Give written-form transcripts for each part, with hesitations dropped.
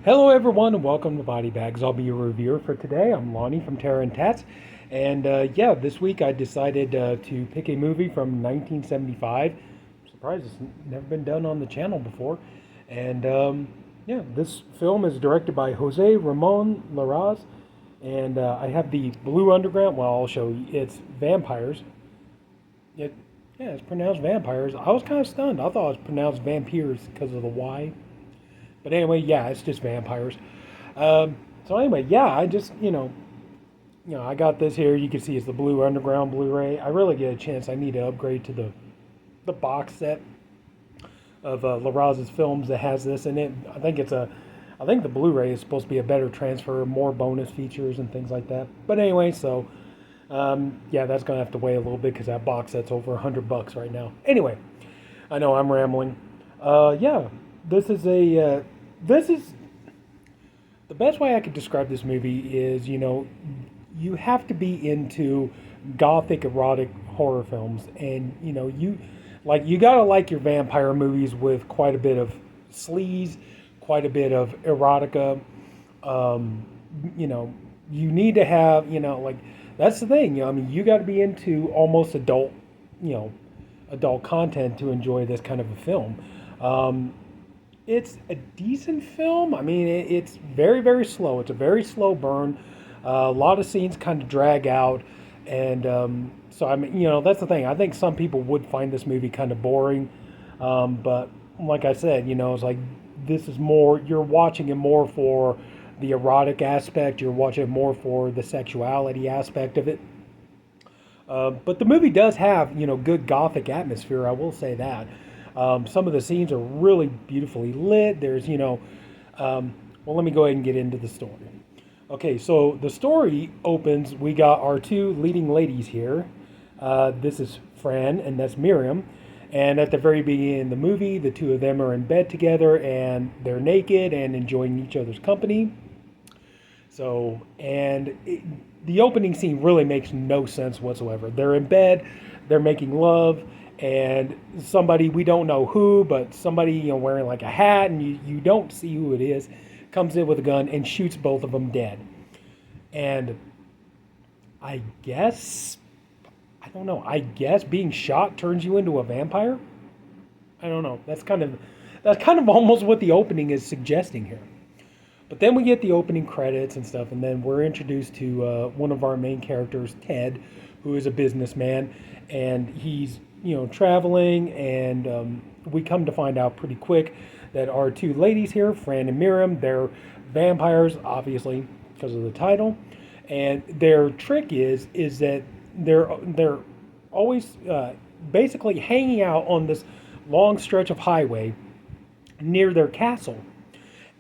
Hello, everyone, and welcome to BodyBags. I'll be your reviewer for today. I'm Lonnie from Tats, and this week I decided to pick a movie from 1975. I'm surprised it's never been done on the channel before. And this film is directed by Jose Ramon Larraz, and I have the Blue Underground. Well, I'll show you. It's Vampyres. It, yeah, it's pronounced Vampyres. I was kind of stunned. I thought it was pronounced Vampyres because of the Y. But anyway, yeah, it's just Vampyres. So anyway, yeah, I just I got this here. You can see it's the Blue Underground Blu-ray. I really get a chance. I need to upgrade to the box set of Larraz's films that has this in it. I think the Blu-ray is supposed to be a better transfer, more bonus features and things like that. But anyway, so yeah, that's gonna have to wait a little bit because that box set's over $100 right now. Anyway, I know I'm rambling. Yeah, this is a this is the best way I could describe this movie is, you have to be into gothic erotic horror films, and you gotta like your vampire movies with quite a bit of sleaze, quite a bit of erotica. Um, you need to have, that's the thing. You got to be into almost adult content to enjoy this kind of a film. It's a decent film. I mean, it's very, very slow. It's a very slow burn. A lot of scenes kind of drag out. And so, I mean, that's the thing. I think some people would find this movie kind of boring. But like I said, it's like this is more, you're watching it more for the erotic aspect. You're watching it more for the sexuality aspect of it. But the movie does have, good gothic atmosphere. I will say that. Some of the scenes are really beautifully lit. There's, well, let me go ahead and get into the story. Okay, so the story opens. We got our two leading ladies here. This is Fran, and that's Miriam. And at the very beginning of the movie, the two of them are in bed together, and they're naked and enjoying each other's company. So, the opening scene really makes no sense whatsoever. They're in bed, they're making love, and somebody, we don't know who, but somebody, wearing like a hat, and you don't see who it is, comes in with a gun and shoots both of them dead. And I guess, I don't know, I guess being shot turns you into a vampire? I don't know. That's kind of almost what the opening is suggesting here. But then we get the opening credits and stuff, and then we're introduced to one of our main characters, Ted, who is a businessman, and he's traveling, and we come to find out pretty quick that our two ladies here, Fran and Miriam, they're vampires, obviously because of the title, and their trick is that they're always basically hanging out on this long stretch of highway near their castle.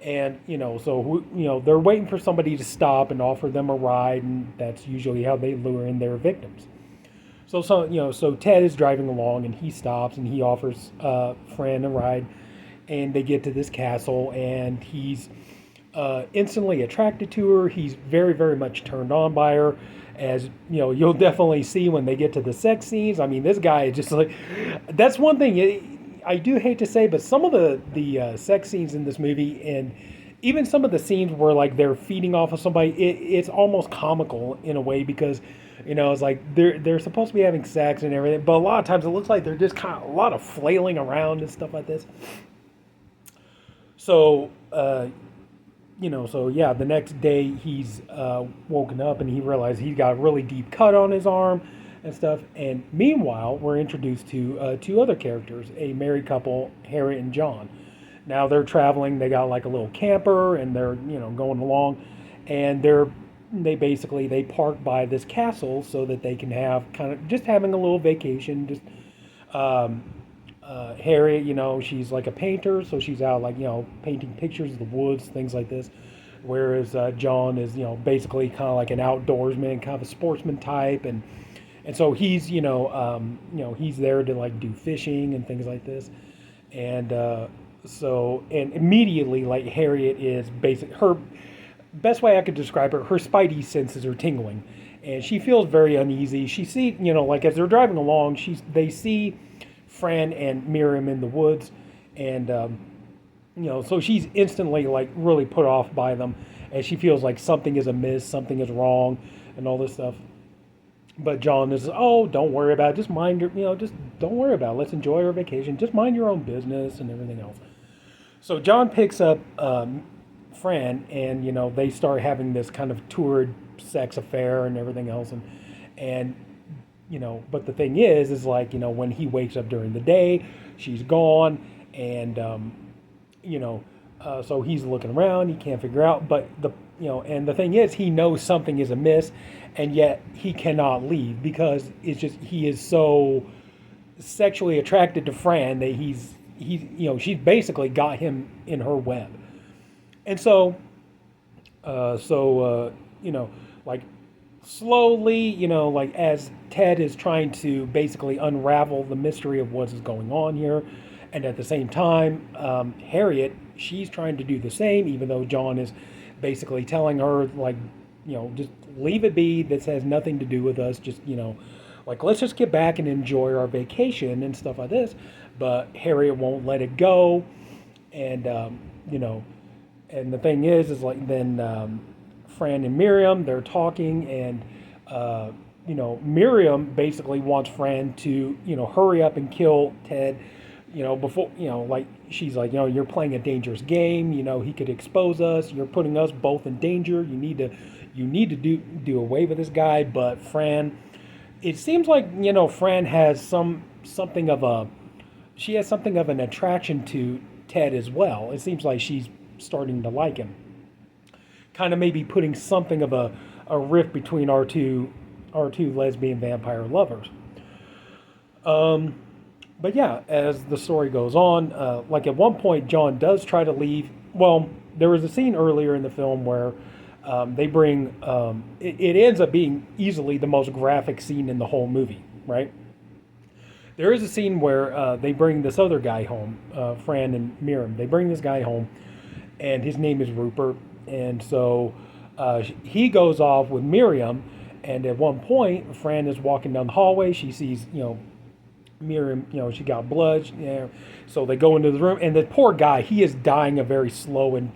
And they're waiting for somebody to stop and offer them a ride, and that's usually how they lure in their victims. So Ted is driving along, and he stops and he offers Fran a ride, and they get to this castle, and he's instantly attracted to her. He's very, very much turned on by her, as you'll definitely see when they get to the sex scenes. I mean, this guy is just like, that's one thing I do hate to say, but some of the sex scenes in this movie, and even some of the scenes where like they're feeding off of somebody, it's almost comical in a way, because it's like they're supposed to be having sex and everything, but a lot of times it looks like they're just kind of a lot of flailing around and stuff like this. So so yeah, the next day he's woken up and he realized he's got a really deep cut on his arm and stuff. And meanwhile, we're introduced to two other characters, a married couple, Harriet and John. Now they're traveling. They got like a little camper, and they're going along, and they park by this castle so that they can have kind of just having a little vacation. Just Harriet, she's like a painter, so she's out like painting pictures of the woods, things like this. Whereas John is basically kind of like an outdoorsman, kind of a sportsman type, and so he's he's there to like do fishing and things like this, and and immediately like Harriet is her best way I could describe her spidey senses are tingling, and she feels very uneasy. She see like as they're driving along, they see Fran and Miriam in the woods, and So she's instantly like really put off by them, and she feels like something is amiss, something is wrong, and all this stuff. But John is, oh, don't worry about it. Just mind your, just don't worry about it. Let's enjoy our vacation. Just mind your own business and everything else. So John picks up Fran, and they start having this kind of toured sex affair and everything else, and but the thing is like when he wakes up during the day, she's gone, and so he's looking around, he can't figure out, but and the thing is, he knows something is amiss, and yet he cannot leave because it's just he is so sexually attracted to Fran that she's basically got him in her web. And so like slowly, like as Ted is trying to basically unravel the mystery of what is going on here, and at the same time, Harriet, she's trying to do the same, even though John is basically telling her, like, just leave it be. This has nothing to do with us. Just, like, let's just get back and enjoy our vacation and stuff like this. But Harriet won't let it go. And, and the thing is like, then Fran and Miriam, they're talking, and, Miriam basically wants Fran to, hurry up and kill Ted, before, like, she's like, you're playing a dangerous game, he could expose us, you're putting us both in danger, you need to do away with this guy. But Fran, it seems like, Fran has something of an attraction to Ted as well. It seems like she's starting to like him. Kind of maybe putting something of a rift between our two lesbian vampire lovers. But yeah, as the story goes on, like at one point, John does try to leave. Well, there was a scene earlier in the film where they bring, it ends up being easily the most graphic scene in the whole movie, right? There is a scene where they bring this other guy home, Fran and Miriam. They bring this guy home, and his name is Rupert. And so he goes off with Miriam, and at one point, Fran is walking down the hallway. She sees, Miriam, she got blood. So they go into the room, and the poor guy, he is dying a very slow and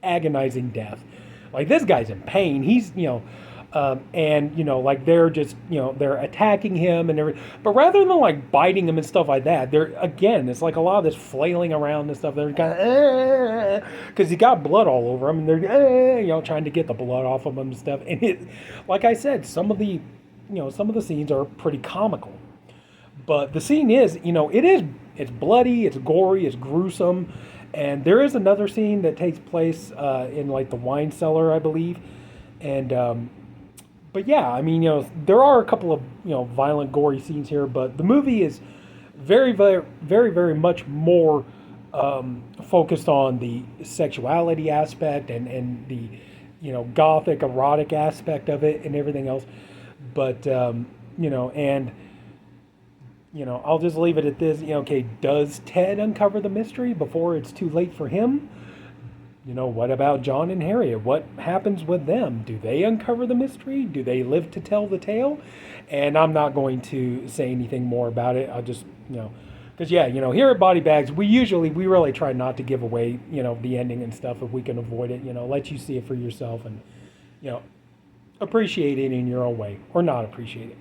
agonizing death. Like, this guy's in pain. He's, and, like, they're just, they're attacking him and everything. But rather than, like, biting him and stuff like that, it's like a lot of this flailing around and stuff. They're kind of, because he got blood all over him, and they're, trying to get the blood off of him and stuff. And like I said, some of the scenes are pretty comical. But the scene is, it's bloody, it's gory, it's gruesome. And there is another scene that takes place in, like, the wine cellar, I believe. And, but yeah, I mean, there are a couple of, violent, gory scenes here, but the movie is very, very, very, very much more focused on the sexuality aspect and the, gothic, erotic aspect of it and everything else. But, I'll just leave it at this. Okay, does Ted uncover the mystery before it's too late for him? What about John and Harriet? What happens with them? Do they uncover the mystery? Do they live to tell the tale? And I'm not going to say anything more about it. I'll just, because here at BodyBags, we really try not to give away, the ending and stuff if we can avoid it. Let you see it for yourself and, appreciate it in your own way or not appreciate it.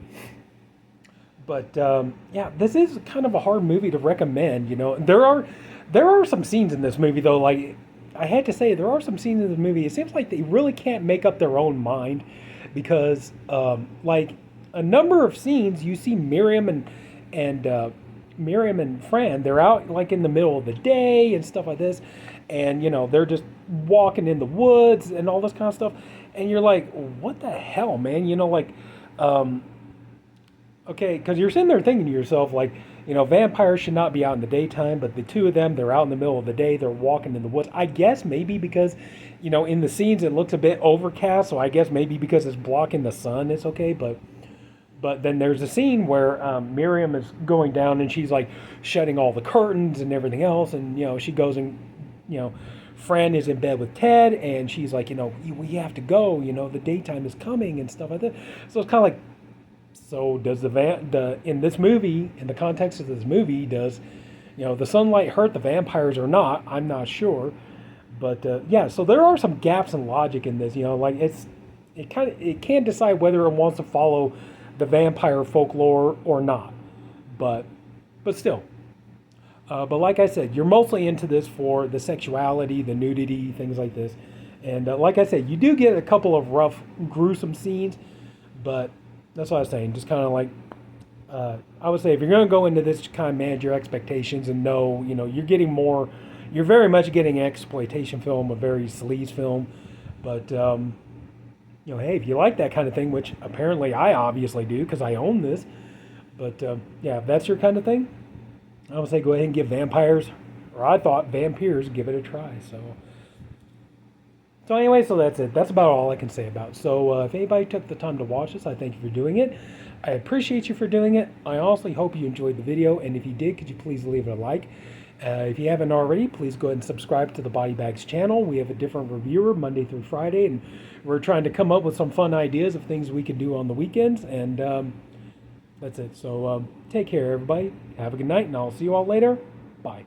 But this is kind of a hard movie to recommend. There are some scenes in this movie though. Like, I had to say, there are some scenes in this movie. It seems like they really can't make up their own mind because, like, a number of scenes you see Miriam and Fran. They're out like in the middle of the day and stuff like this, and they're just walking in the woods and all this kind of stuff. And you're like, what the hell, man? Okay, because you're sitting there thinking to yourself, like, vampires should not be out in the daytime, but the two of them, they're out in the middle of the day, they're walking in the woods. I guess maybe because, in the scenes it looks a bit overcast, so I guess maybe because it's blocking the sun, it's okay, but then there's a scene where Miriam is going down and she's, like, shutting all the curtains and everything else, and, she goes and, Fran is in bed with Ted, and she's like, we have to go, the daytime is coming and stuff like that. So it's kind of like, so does in this movie, in the context of this movie, does the sunlight hurt the vampires or not. I'm not sure, but yeah. So there are some gaps in logic in this. Like it can't decide whether it wants to follow the vampire folklore or not. But still. But like I said, you're mostly into this for the sexuality, the nudity, things like this. And like I said, you do get a couple of rough, gruesome scenes, but that's what I was saying. Just kind of like, I would say if you're going to go into this, kind of manage your expectations and know, you're getting more, you're very much getting an exploitation film, a very sleaze film. But, hey, if you like that kind of thing, which apparently I obviously do because I own this. But yeah, if that's your kind of thing, I would say go ahead and give Vampires, or I thought Vampyres, give it a try. So anyway, so that's it. That's about all I can say about it. So if anybody took the time to watch this, I thank you for doing it. I appreciate you for doing it. I honestly hope you enjoyed the video, and if you did, could you please leave it a like? If you haven't already, please go ahead and subscribe to the BodyBags channel. We have a different reviewer Monday through Friday, and we're trying to come up with some fun ideas of things we can do on the weekends, and that's it. So take care, everybody. Have a good night, and I'll see you all later. Bye.